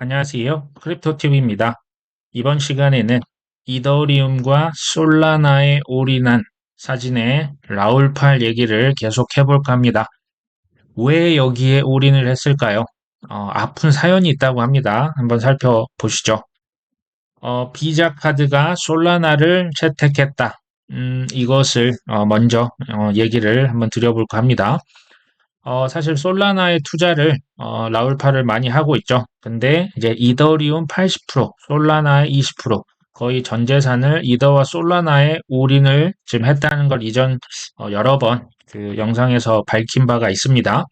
안녕하세요. 크립토TV입니다. 이번 시간에는 이더리움과 솔라나에 올인한 사진의 라울팔 얘기를 계속 해볼까 합니다. 왜 여기에 올인을 했을까요? 아픈 사연이 있다고 합니다. 한번 살펴보시죠. 비자 카드가 솔라나를 채택했다. 이것을 먼저 얘기를 한번 드려볼까 합니다. 사실 솔라나의 투자를 라울파를 많이 하고 있죠. 근데 이제 이더리움 80%, 솔라나의 20%, 거의 전 재산을 이더와 솔라나에 올인을 지금 했다는 걸 이전 여러 번 그 영상에서 밝힌 바가 있습니다.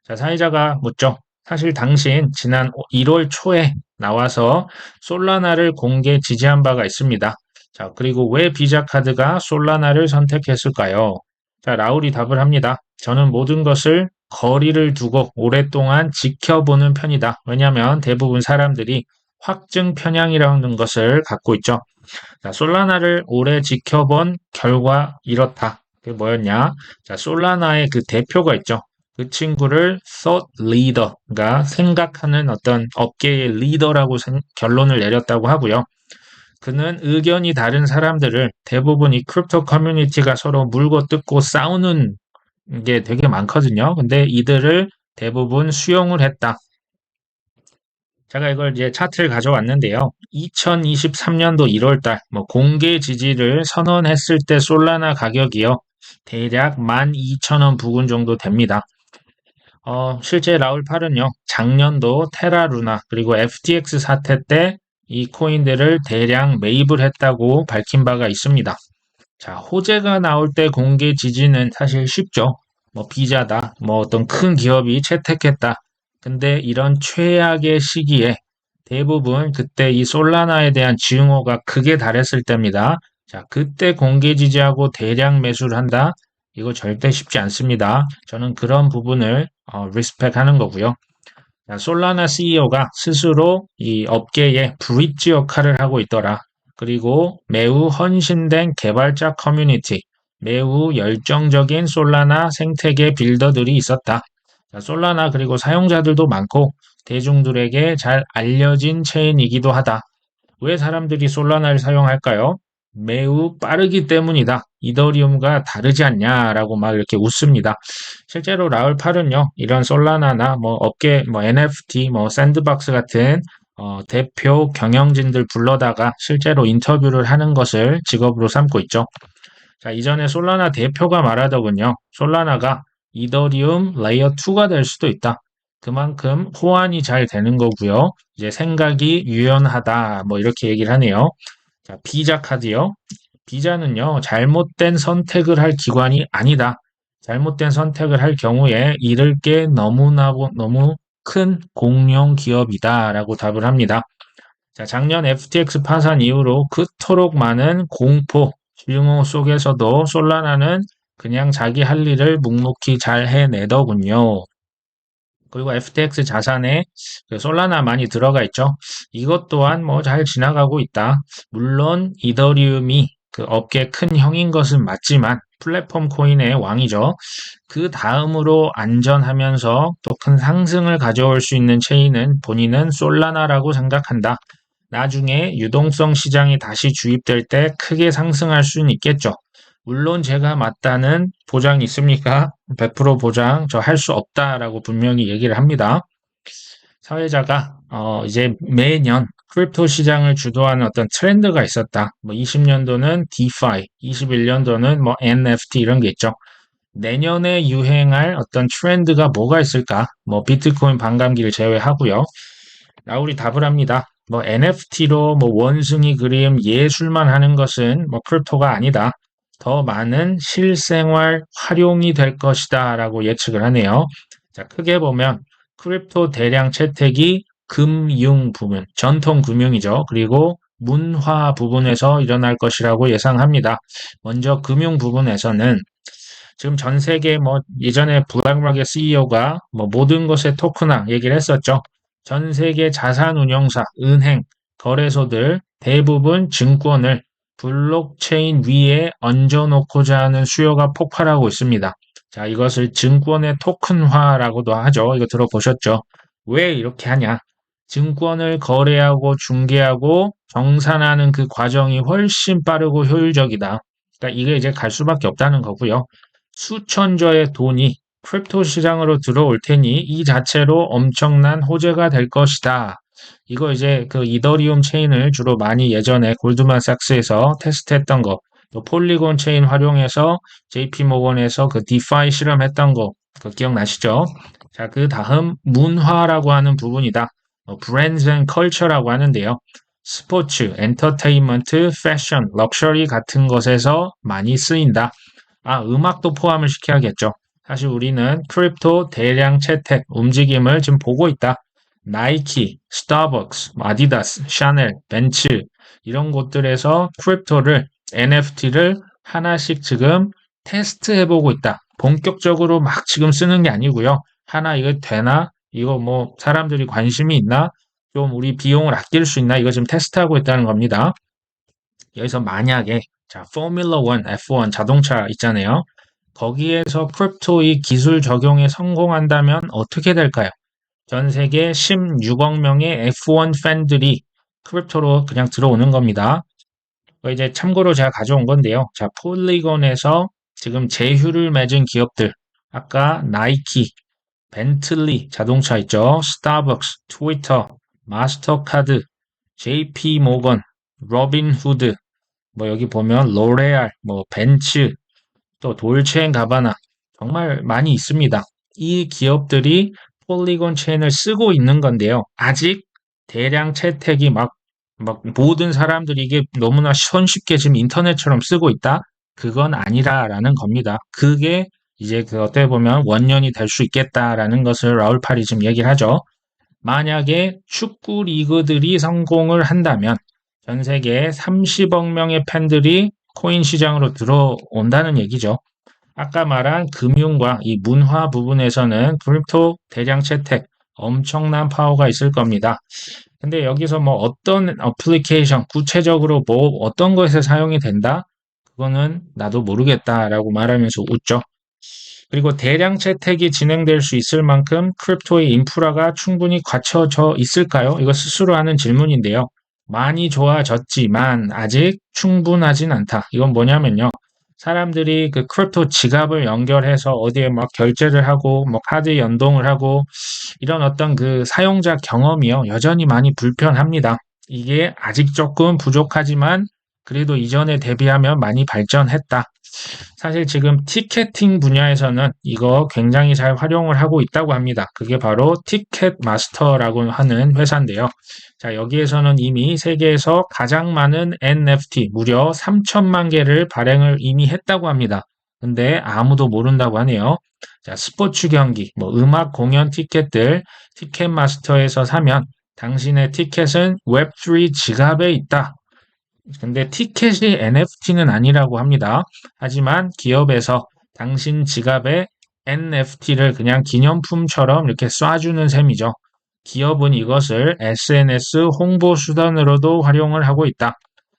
자, 사회자가 묻죠. 사실 당신 지난 1월 초에 나와서 솔라나를 공개 지지한 바가 있습니다. 자, 그리고 왜 비자 카드가 솔라나를 선택했을까요? 자, 라울이 답을 합니다. 저는 모든 것을 거리를 두고 오랫동안 지켜보는 편이다. 왜냐하면 대부분 사람들이 확증 편향이라는 것을 갖고 있죠. 자, 솔라나를 오래 지켜본 결과 이렇다. 그게 뭐였냐? 자, 솔라나의 그 대표가 있죠. 그 친구를 thought leader가 생각하는 어떤 업계의 리더라고 결론을 내렸다고 하고요. 그는 의견이 다른 사람들을 대부분 이 크립토 커뮤니티가 서로 물고 뜯고 싸우는 게 되게 많거든요. 근데 이들을 대부분 수용을 했다. 제가 이걸 이제 차트를 가져왔는데요. 2023년도 1월달 공개 지지를 선언했을 때 솔라나 가격이요. 대략 12,000원 부근 정도 됩니다. 실제 라울팔은요. 작년도 테라루나 그리고 FTX 사태 때 이 코인들을 대량 매입을 했다고 밝힌 바가 있습니다. 자, 호재가 나올 때 공개 지지는 사실 쉽죠. 비자다, 어떤 큰 기업이 채택했다. 근데 이런 최악의 시기에 대부분 그때 이 솔라나에 대한 증오가 극에 달했을 때입니다. 자, 그때 공개 지지하고 대량 매수를 한다? 이거 절대 쉽지 않습니다. 저는 그런 부분을 리스펙하는 거고요. 자, 솔라나 CEO가 스스로 이 업계의 브릿지 역할을 하고 있더라. 그리고 매우 헌신된 개발자 커뮤니티, 매우 열정적인 솔라나 생태계 빌더들이 있었다. 자, 솔라나 그리고 사용자들도 많고 대중들에게 잘 알려진 체인이기도 하다. 왜 사람들이 솔라나를 사용할까요? 매우 빠르기 때문이다. 이더리움과 다르지 않냐라고 막 이렇게 웃습니다. 실제로 라울팔은요, 이런 솔라나나 업계 NFT, 샌드박스 같은 대표 경영진들 불러다가 실제로 인터뷰를 하는 것을 직업으로 삼고 있죠. 자, 이전에 솔라나 대표가 말하더군요. 솔라나가 이더리움 레이어 2가 될 수도 있다. 그만큼 호환이 잘 되는 거고요. 이제 생각이 유연하다. 이렇게 얘기를 하네요. 자, 비자 카드요. 비자는요, 잘못된 선택을 할 기관이 아니다. 잘못된 선택을 할 경우에 잃을 게 너무 큰 공룡 기업이다라고 답을 합니다. 자, 작년 FTX 파산 이후로 그토록 많은 공포, 증오 속에서도 솔라나는 그냥 자기 할 일을 묵묵히 잘 해내더군요. 그리고 FTX 자산에 그 솔라나 많이 들어가 있죠. 이것 또한 잘 지나가고 있다. 물론 이더리움이 그 업계 큰 형인 것은 맞지만 플랫폼 코인의 왕이죠. 그 다음으로 안전하면서 또 큰 상승을 가져올 수 있는 체인은 본인은 솔라나라고 생각한다. 나중에 유동성 시장이 다시 주입될 때 크게 상승할 수는 있겠죠. 물론 제가 맞다는 보장이 있습니까? 100% 보장 저 할 수 없다라고 분명히 얘기를 합니다. 사회자가 이제 매년 크립토 시장을 주도하는 어떤 트렌드가 있었다. 20년도는 DeFi, 21년도는 NFT 이런 게 있죠. 내년에 유행할 어떤 트렌드가 뭐가 있을까? 비트코인 반감기를 제외하고요. 라울이 답을 합니다. NFT로 원숭이 그림 예술만 하는 것은 크립토가 아니다. 더 많은 실생활 활용이 될 것이다 라고 예측을 하네요. 자, 크게 보면 크립토 대량 채택이 금융 부분, 전통 금융이죠. 그리고 문화 부분에서 일어날 것이라고 예상합니다. 먼저 금융 부분에서는 지금 전 세계 예전에 블랙락의 CEO가 모든 것의 토크나 얘기를 했었죠. 전 세계 자산운용사, 은행, 거래소들 대부분 증권을 블록체인 위에 얹어놓고자 하는 수요가 폭발하고 있습니다. 자, 이것을 증권의 토큰화라고도 하죠. 이거 들어보셨죠? 왜 이렇게 하냐? 증권을 거래하고 중개하고 정산하는 그 과정이 훨씬 빠르고 효율적이다. 그러니까 이게 이제 갈 수밖에 없다는 거고요. 수천조의 돈이 크립토 시장으로 들어올 테니 이 자체로 엄청난 호재가 될 것이다. 이거 이제 그 이더리움 체인을 주로 많이 예전에 골드만삭스에서 테스트했던 거, 또 폴리곤 체인 활용해서 JP 모건에서 그 디파이 실험했던 거, 그 기억나시죠? 자, 그 다음 문화라고 하는 부분이다. 브랜드 앤 컬처라고 하는데요. 스포츠, 엔터테인먼트, 패션, 럭셔리 같은 것에서 많이 쓰인다. 아, 음악도 포함을 시켜야겠죠. 사실 우리는 크립토 대량 채택 움직임을 지금 보고 있다. 나이키, 스타벅스, 아디다스, 샤넬, 벤츠 이런 곳들에서 크립토를 NFT를 하나씩 지금 테스트해보고 있다. 본격적으로 막 지금 쓰는 게 아니고요. 하나 이거 되나? 이거 뭐 사람들이 관심이 있나? 좀 우리 비용을 아낄 수 있나? 이거 지금 테스트하고 있다는 겁니다. 여기서 만약에 자, 포뮬러 1, F1 자동차 있잖아요. 거기에서 크립토의 기술 적용에 성공한다면 어떻게 될까요? 전 세계 16억 명의 F1 팬들이 크립토로 그냥 들어오는 겁니다. 이제 참고로 제가 가져온 건데요. 자, 폴리곤에서 지금 제휴를 맺은 기업들, 아까 나이키, 벤틀리 자동차 있죠. 스타벅스, 트위터, 마스터카드, JP 모건, 로빈후드, 뭐 여기 보면 로레알, 뭐 벤츠, 또 돌체앤가바나 정말 많이 있습니다. 이 기업들이 폴리곤 체인을 쓰고 있는 건데요. 아직 대량 채택이 막 모든 사람들이 이게 너무나 손쉽게 지금 인터넷처럼 쓰고 있다? 그건 아니라라는 겁니다. 그게 이제 그 어떻게 보면 원년이 될 수 있겠다라는 것을 라울팔이 지금 얘기를 하죠. 만약에 축구 리그들이 성공을 한다면 전 세계 30억 명의 팬들이 코인 시장으로 들어온다는 얘기죠. 아까 말한 금융과 이 문화 부분에서는 크립토 대량 채택 엄청난 파워가 있을 겁니다. 근데 여기서 뭐 어떤 어플리케이션, 구체적으로 뭐 어떤 것에 사용이 된다? 그거는 나도 모르겠다라고 말하면서 웃죠. 그리고 대량 채택이 진행될 수 있을 만큼 크립토의 인프라가 충분히 갖춰져 있을까요? 이거 스스로 하는 질문인데요. 많이 좋아졌지만 아직 충분하진 않다. 이건 뭐냐면요. 사람들이 그 크립토 지갑을 연결해서 어디에 막 결제를 하고 뭐 카드 연동을 하고 이런 어떤 그 사용자 경험이요. 여전히 많이 불편합니다. 이게 아직 조금 부족하지만 그래도 이전에 대비하면 많이 발전했다. 사실 지금 티켓팅 분야에서는 이거 굉장히 잘 활용을 하고 있다고 합니다. 그게 바로 티켓 마스터라고 하는 회사인데요. 자, 여기에서는 이미 세계에서 가장 많은 NFT, 무려 3천만 개를 발행을 이미 했다고 합니다. 근데 아무도 모른다고 하네요. 자, 스포츠 경기, 뭐 음악 공연 티켓들 티켓 마스터에서 사면 당신의 티켓은 웹3 지갑에 있다. 근데 티켓이 NFT는 아니라고 합니다. 하지만 기업에서 당신 지갑에 NFT를 그냥 기념품처럼 이렇게 쏴주는 셈이죠. 기업은 이것을 SNS 홍보 수단으로도 활용을 하고 있다.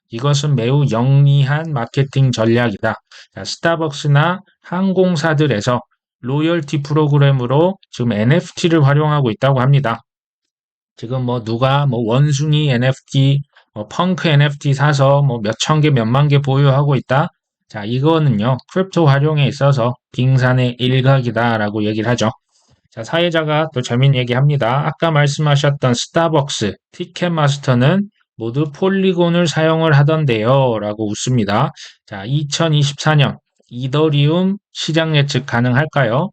이것은 매우 영리한 마케팅 전략이다. 자, 스타벅스나 항공사들에서 로열티 프로그램으로 지금 NFT를 활용하고 있다고 합니다. 지금 뭐 누가 뭐 원숭이 NFT, 뭐 펑크 NFT 사서 뭐 몇천 개, 몇만 개 보유하고 있다. 자, 이거는요, 크립토 활용에 있어서 빙산의 일각이다라고 얘기를 하죠. 자, 사회자가 또 재밌는 얘기 합니다. 아까 말씀하셨던 스타벅스, 티켓마스터는 모두 폴리곤을 사용을 하던데요. 라고 웃습니다. 자, 2024년 이더리움 시장 예측 가능할까요?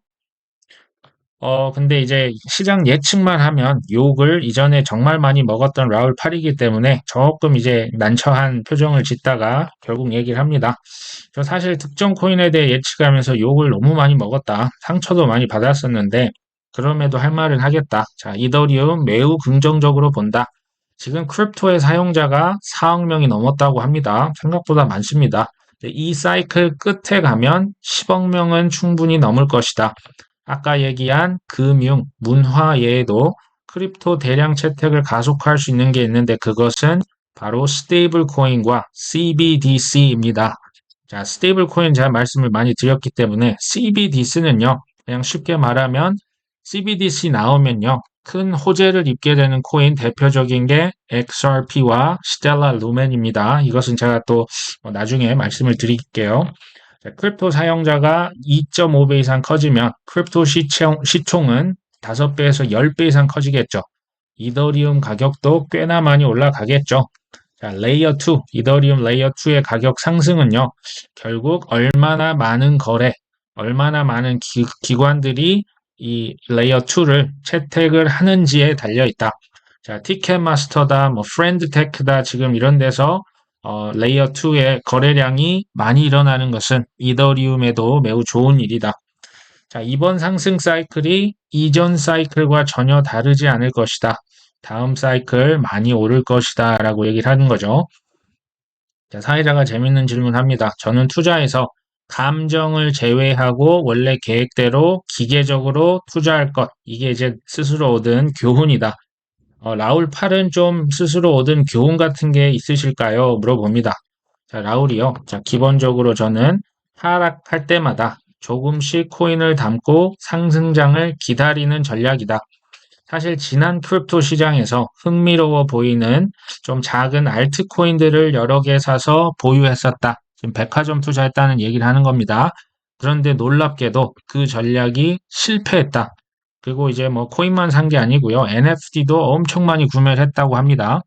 근데 이제 시장 예측만 하면 욕을 이전에 정말 많이 먹었던 라울 팔이기 때문에 조금 이제 난처한 표정을 짓다가 결국 얘기를 합니다. 저 사실 특정 코인에 대해 예측하면서 욕을 너무 많이 먹었다. 상처도 많이 받았었는데 그럼에도 할 말은 하겠다. 자, 이더리움 매우 긍정적으로 본다. 지금 크립토의 사용자가 4억 명이 넘었다고 합니다. 생각보다 많습니다. 이 사이클 끝에 가면 10억 명은 충분히 넘을 것이다. 아까 얘기한 금융, 문화 외에도 크립토 대량 채택을 가속화할 수 있는 게 있는데 그것은 바로 스테이블 코인과 CBDC입니다. 자, 스테이블 코인 제가 말씀을 많이 드렸기 때문에 CBDC는요, 그냥 쉽게 말하면 CBDC 나오면요, 큰 호재를 입게 되는 코인 대표적인 게 XRP와 스텔라 루멘입니다. 이것은 제가 또 나중에 말씀을 드릴게요. 자, 크립토 사용자가 2.5배 이상 커지면 크립토 시총은 5배에서 10배 이상 커지겠죠. 이더리움 가격도 꽤나 많이 올라가겠죠. 자, 레이어 2, 이더리움 레이어 2의 가격 상승은요, 결국 얼마나 많은 거래, 얼마나 많은 기관들이 이 레이어 2를 채택을 하는지에 달려 있다. 자, 티켓마스터다, 뭐 프렌드테크다, 지금 이런 데서 레이어 2의 거래량이 많이 일어나는 것은 이더리움에도 매우 좋은 일이다. 자, 이번 상승 사이클이 이전 사이클과 전혀 다르지 않을 것이다. 다음 사이클 많이 오를 것이다 라고 얘기를 하는 거죠. 자, 사회자가 재밌는 질문 합니다. 저는 투자에서 감정을 제외하고 원래 계획대로 기계적으로 투자할 것. 이게 이제 스스로 얻은 교훈이다. 라울 팔은 좀 스스로 얻은 교훈 같은 게 있으실까요? 물어봅니다. 자, 라울이요. 자, 기본적으로 저는 하락할 때마다 조금씩 코인을 담고 상승장을 기다리는 전략이다. 사실 지난 크립토 시장에서 흥미로워 보이는 좀 작은 알트코인들을 여러 개 사서 보유했었다. 지금 백화점 투자했다는 얘기를 하는 겁니다. 그런데 놀랍게도 그 전략이 실패했다. 그리고 이제 뭐 코인만 산 게 아니고요. NFT도 엄청 많이 구매를 했다고 합니다.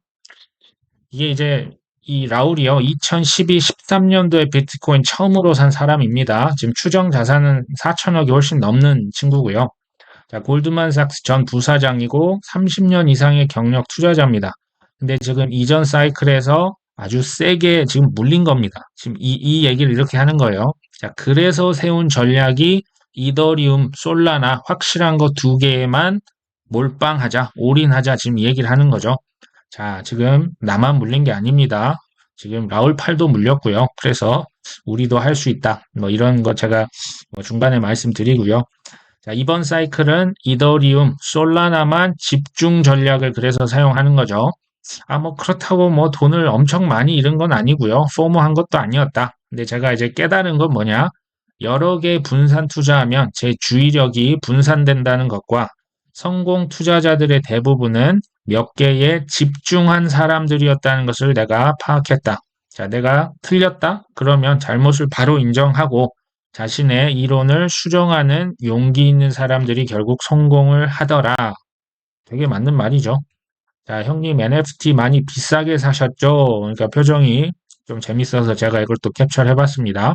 이게 이제 이 라울이요. 2012, 13년도에 비트코인 처음으로 산 사람입니다. 지금 추정 자산은 4천억이 훨씬 넘는 친구고요. 자, 골드만삭스 전 부사장이고 30년 이상의 경력 투자자입니다. 근데 지금 이전 사이클에서 아주 세게 지금 물린 겁니다. 지금 이 얘기를 이렇게 하는 거예요. 자, 그래서 세운 전략이 이더리움, 솔라나 확실한 거 두 개에만 몰빵하자, 올인하자 지금 이 얘기를 하는 거죠. 자, 지금 나만 물린 게 아닙니다. 지금 라울 팔도 물렸고요. 그래서 우리도 할 수 있다. 뭐 이런 거 제가 중간에 말씀드리고요. 자, 이번 사이클은 이더리움, 솔라나만 집중 전략을 그래서 사용하는 거죠. 뭐 그렇다고 뭐 돈을 엄청 많이 잃은 건 아니고요. 포모한 것도 아니었다. 근데 제가 이제 깨달은 건 뭐냐? 여러 개 분산 투자하면 제 주의력이 분산된다는 것과 성공 투자자들의 대부분은 몇 개에 집중한 사람들이었다는 것을 내가 파악했다. 자, 내가 틀렸다? 그러면 잘못을 바로 인정하고 자신의 이론을 수정하는 용기 있는 사람들이 결국 성공을 하더라. 되게 맞는 말이죠. 자, 형님 NFT 많이 비싸게 사셨죠? 그러니까 표정이 좀 재밌어서 제가 이걸 또 캡처를 해봤습니다.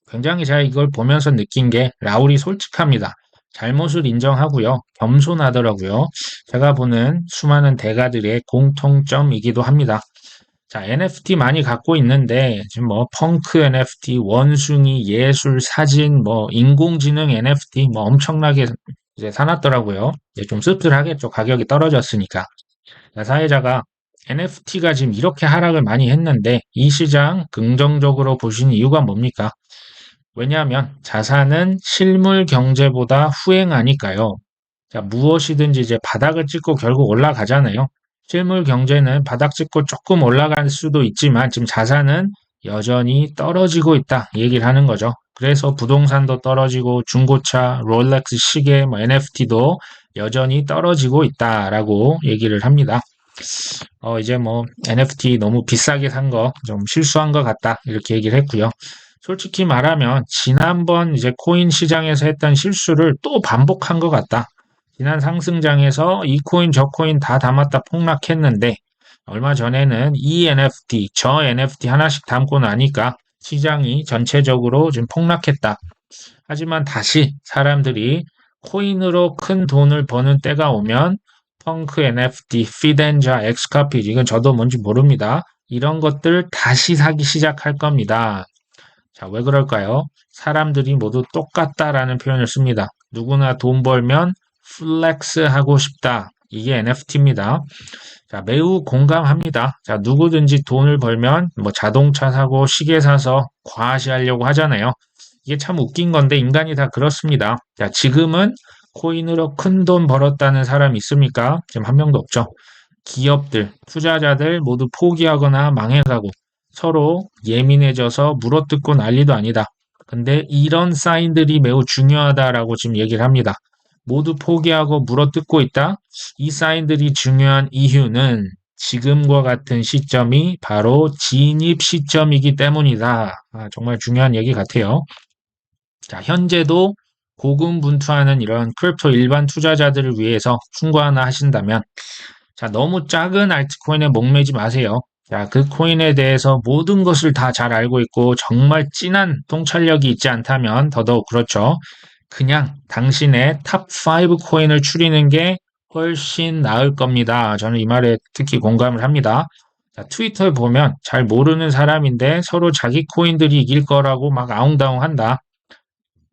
굉장히 제가 이걸 보면서 느낀 게 라울이 솔직합니다. 잘못을 인정하고요. 겸손하더라고요. 제가 보는 수많은 대가들의 공통점이기도 합니다. 자, NFT 많이 갖고 있는데, 지금 뭐, 펑크 NFT, 원숭이, 예술, 사진, 뭐, 인공지능 NFT, 뭐, 엄청나게 이제 사놨더라고요. 이제 좀 씁쓸하겠죠. 가격이 떨어졌으니까. 자, 사회자가 NFT가 지금 이렇게 하락을 많이 했는데, 이 시장 긍정적으로 보신 이유가 뭡니까? 왜냐하면 자산은 실물 경제보다 후행하니까요. 자, 무엇이든지 이제 바닥을 찍고 결국 올라가잖아요. 실물 경제는 바닥 찍고 조금 올라갈 수도 있지만 지금 자산은 여전히 떨어지고 있다. 이 얘기를 하는 거죠. 그래서 부동산도 떨어지고 중고차, 롤렉스 시계, 뭐 NFT도 여전히 떨어지고 있다라고 얘기를 합니다. 이제 뭐 NFT 너무 비싸게 산 거 좀 실수한 것 같다. 이렇게 얘기를 했고요. 솔직히 말하면 지난번 이제 코인 시장에서 했던 실수를 또 반복한 것 같다. 지난 상승장에서 이 코인 저 코인 다 담았다 폭락했는데 얼마 전에는 이 NFT 저 NFT 하나씩 담고 나니까 시장이 전체적으로 지금 폭락했다. 하지만 다시 사람들이 코인으로 큰 돈을 버는 때가 오면 펑크 NFT, 피덴자, 엑스카피 이건 저도 뭔지 모릅니다. 이런 것들 다시 사기 시작할 겁니다. 자, 왜 그럴까요? 사람들이 모두 똑같다라는 표현을 씁니다. 누구나 돈 벌면 플렉스 하고 싶다. 이게 NFT입니다. 자, 매우 공감합니다. 자, 누구든지 돈을 벌면 뭐 자동차 사고 시계 사서 과시하려고 하잖아요. 이게 참 웃긴 건데 인간이 다 그렇습니다. 자, 지금은 코인으로 큰 돈 벌었다는 사람이 있습니까? 지금 한 명도 없죠. 기업들, 투자자들 모두 포기하거나 망해가고 서로 예민해져서 물어뜯고 난리도 아니다. 근데 이런 사인들이 매우 중요하다라고 지금 얘기를 합니다. 모두 포기하고 물어뜯고 있다. 이 사인들이 중요한 이유는 지금과 같은 시점이 바로 진입 시점이기 때문이다. 정말 중요한 얘기 같아요. 자, 현재도 고군분투하는 이런 크립토 일반 투자자들을 위해서 충고 하나 하신다면, 자, 너무 작은 알트코인에 목매지 마세요. 자, 그 코인에 대해서 모든 것을 다 잘 알고 있고 정말 진한 통찰력이 있지 않다면 더더욱 그렇죠. 그냥 당신의 탑 5 코인을 추리는 게 훨씬 나을 겁니다. 저는 이 말에 특히 공감을 합니다. 자, 트위터에 보면 잘 모르는 사람인데 서로 자기 코인들이 이길 거라고 막 아웅다웅 한다.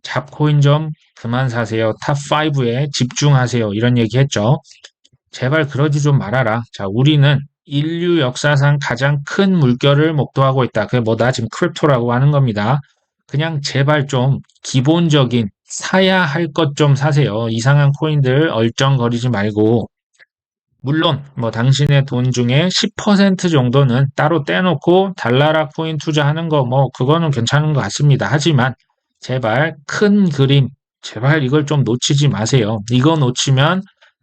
잡코인 좀 그만 사세요. 탑 5에 집중하세요. 이런 얘기 했죠. 제발 그러지 좀 말아라. 자, 우리는 인류 역사상 가장 큰 물결을 목도하고 있다. 그게 뭐다? 지금 크립토라고 하는 겁니다. 그냥 제발 좀 기본적인 사야 할 것 좀 사세요. 이상한 코인들 얼쩡거리지 말고. 물론 뭐 당신의 돈 중에 10% 정도는 따로 떼놓고 달나라 코인 투자하는 거 뭐 그거는 괜찮은 것 같습니다. 하지만 제발 큰 그림, 제발 이걸 좀 놓치지 마세요. 이거 놓치면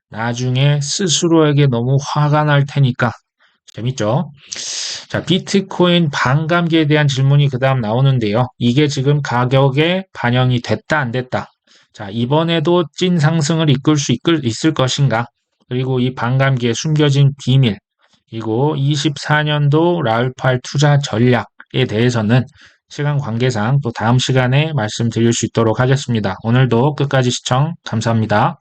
나중에 스스로에게 너무 화가 날 테니까. 재밌죠? 자, 비트코인 반감기에 대한 질문이 그 다음 나오는데요. 이게 지금 가격에 반영이 됐다, 안 됐다? 자, 이번에도 찐 상승을 있을 것인가? 그리고 이 반감기에 숨겨진 비밀, 그리고 24년도 라울팔 투자 전략에 대해서는 시간 관계상 또 다음 시간에 말씀드릴 수 있도록 하겠습니다. 오늘도 끝까지 시청 감사합니다.